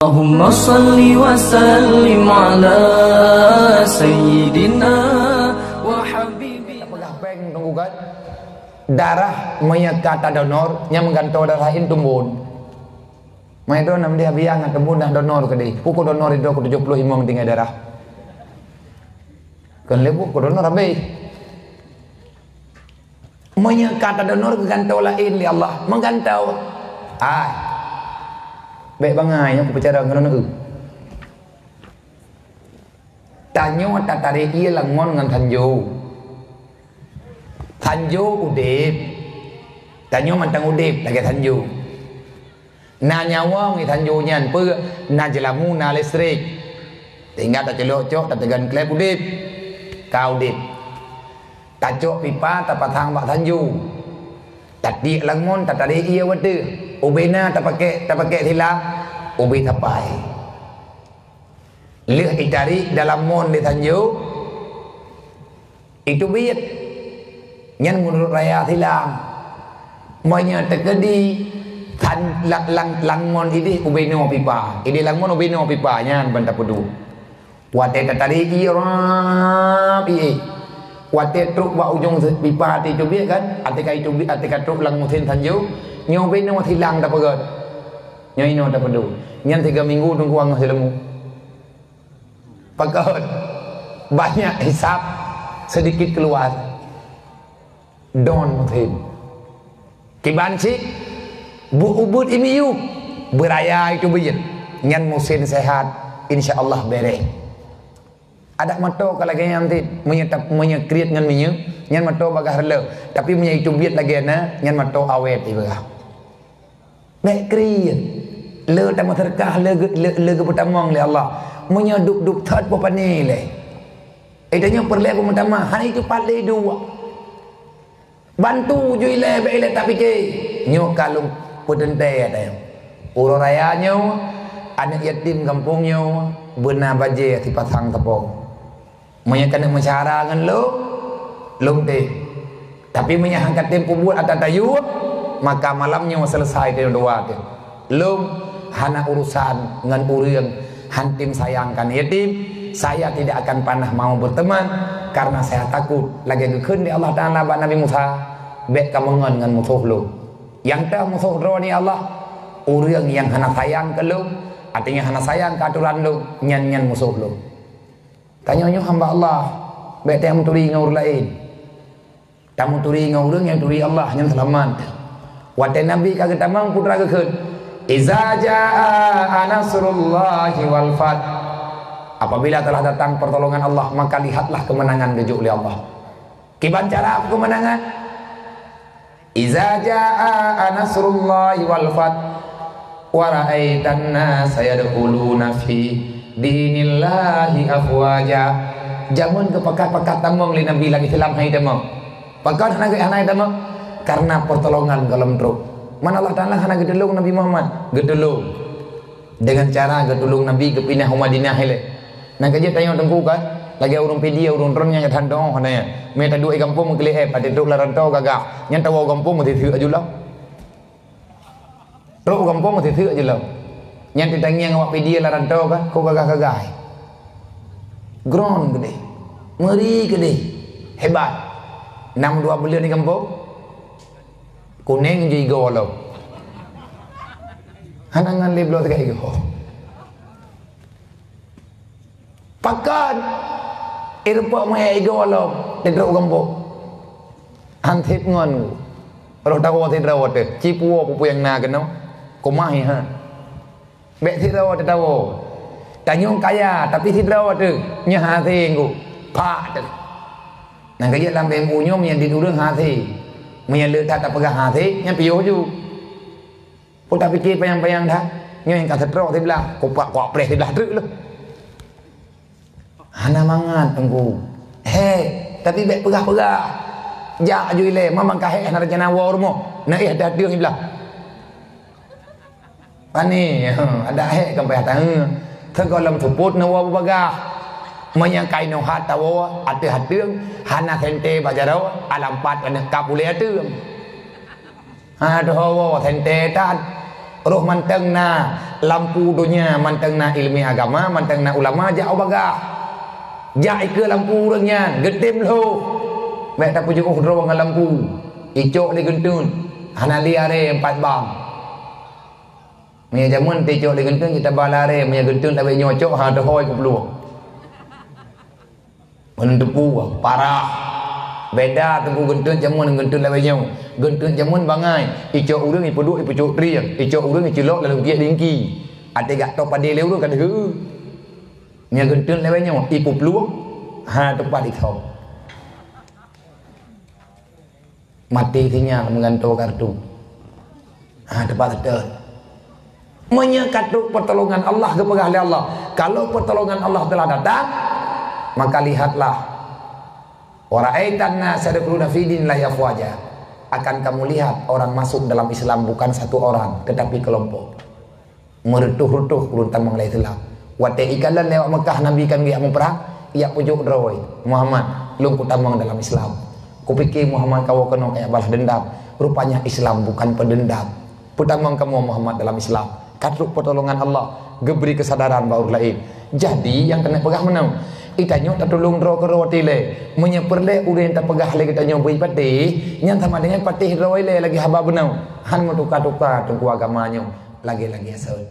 Allahumma salli wa sallim ala sayyidina wa habibina. Pegang peng tunggu kan darah menyekat donor yang menggantau darah in tumbun mai do nam dia biang tumbun dah donor ke di pukul donor itu ke 70 imong tinggal darah kan lebu ko donor abai menyekat donor ke gantau lain li Allah menggantau baik bangai aku bicara dengan tanyo tatari ia langon ngan Tanjo udip tanyo mantang udip lagi tanjo na nyawa ngi tanjo nyan pe na jelamu na listrik tinggal tak celok cok tak tegan klep udip kau udip tak cok pipa tak patang bak tanjo tak di langon tak tadi ia wade ubena tak pakai hilang ubi tapai lihat itari dalam mon di tanjo itu biat nhân menurut raya thilang monya terkedi tan langon ini ubeno pipa ini langon ubeno pipa nyan banta pedu wate tadi irap wate truk wa ujung pipa ti cubi kan atika truk lang muthin tanju nyo beno thilang da pegot nyo ino da pedu nyan 3 minggu tunggu ang silemu pegot banyak hisap sedikit keluar don muthin kiban si bu ubud imiyu beraya itu bijit nyan musin sehat insyaallah bere ada mato kalau lagi nanti menyekrit ngan minyu nyan mato bagah rele tapi punya itu biat lagi na nyan mato awet ibu nek kriet le ta terkah le ke pertamang le Allah menyaduk thad popani le itanya perle ko pertama hari itu pale dua bantu jui le bele tapi ke nyok kalung putente ada uro raya nyo anak yatim kampung nyo benar baje ti patang tepung menyakan mencara ngan lo te tapi menyangkat tempo buat atas tayu maka malamnya selesai dia doa ke lum hana urusan ngan urang hantim sayangkan yatim saya tidak akan pernah mau berteman karena saya takut lagi gekeun di Allah Taala ba Nabi Musa bek kamangan ngan musuh lu yang teh musuh ro ni Allah urang yang hana sayang ke lu artinya hana sayang ke aturan lu nyan musuh lu tanya hamba Allah bek teh muturi ngaur lain tamu turi ngaurang yang turi Allah yang selamat wate Nabi kagak tamang putra gekeun iza jaa nasrullahi wal fath. Apabila telah datang pertolongan Allah maka lihatlah kemenangan gejuk oleh Allah. Kiban cara kemenangan? Iza jaa nasrullahi wal fath wa ra'aitan nasa yadkhuluna fi dinillahi afwaja. Jamun ke pekat-pekat tamong li Nabi lagi film hai tamong. Pekat hanai tamong karena pertolongan dalam truk. Mana Allah Taala hana gedulung Nabi Muhammad, gedulung. Dengan cara gedulung Nabi ke pindah Madinah hele. Nak kerja tanya tengku kan lagi urung pedia urung tron yang thandong hananya me ta dua kampung mengkeli ada truk larantau gagak yang tahu kampung mesti theu ajulah truk kampung mesti theu ajulah yang ditanya ngawak pedia larantau kan kau gagak ground gede meri gede hebat 6 2 bulan di kampung kuning jadi golo hanangan leblo tegak go pakan irpa mai ego lo tedro gambo anthit ngon ro tawo tedro te cipuo pupu yang na keno komai ha be tedro te tawo tanyong kaya tapi tedro te nya ha thingku pa te nang kaya lam bemu nyo yang didurung ha thi menya le ta pegah ha thi nya piyo ju pun tak fikir payang-payang dah nyo yang ka tedro te belah ko pak ko preh te belah truk lo hana mangan tengku tapi bek pegah-pegah jak ju ile mamang kahe na rajana wa rumo na ada dia belah pani ada kampai hatang thengkolam thuput na wa bagah menyakai no hata wa ate hana thente bajaro alampat kana kapule ateum aduh wa thente tan roh manteng na lampu dunia, manteng na ilmi agama, manteng na ulama jauh bagah. Jak ke lampu orangnya, getim lo. Mek tak pujuk roh dengan lampu. Icok di gentun. Hanali are 4 bang. Mia jamun ticok di gentun kita balare, mia gentun tak nyocok ha dehoi ke peluang. Mendepu parah. Beda tempu gentun jamun dengan gentun lawan nhau. Gentun jamun bangai, icok urang ipu duk ipu cok tri, icok urang icelok dalam giat dingki. Ate gak to pade leu kan heu. Nya gentun lawan nhau ipu peluang ha tempat itu. Mati tinya mengantuk kartu. Ha tempat ada. Menyekatu pertolongan Allah kepada ahli Allah. Kalau pertolongan Allah telah datang, maka lihatlah wara'aitan nas yadkhuluna fi dinillahi afwaja. Akan kamu lihat orang masuk dalam Islam bukan satu orang tetapi kelompok. Meretuh-retuh kuluntan mengalai Islam. Wate ikalan lewat Mekah Nabi kan dia memperang, ia pujuk droi Muhammad lung kutamang dalam Islam. Kupikir Muhammad kau kena kayak balas dendam. Rupanya Islam bukan pendendam. Putamang kamu Muhammad dalam Islam. Katruk pertolongan Allah, geberi kesadaran baur lain. Jadi yang kena pegah menang. Itanyo tak tolong draw ke roti le. Menyeperle udah tak pegah le kita nyobai patih. Yang sama dengan patih draw le lagi haba benau. Han mau tukar-tukar tunggu agamanya lagi-lagi asal.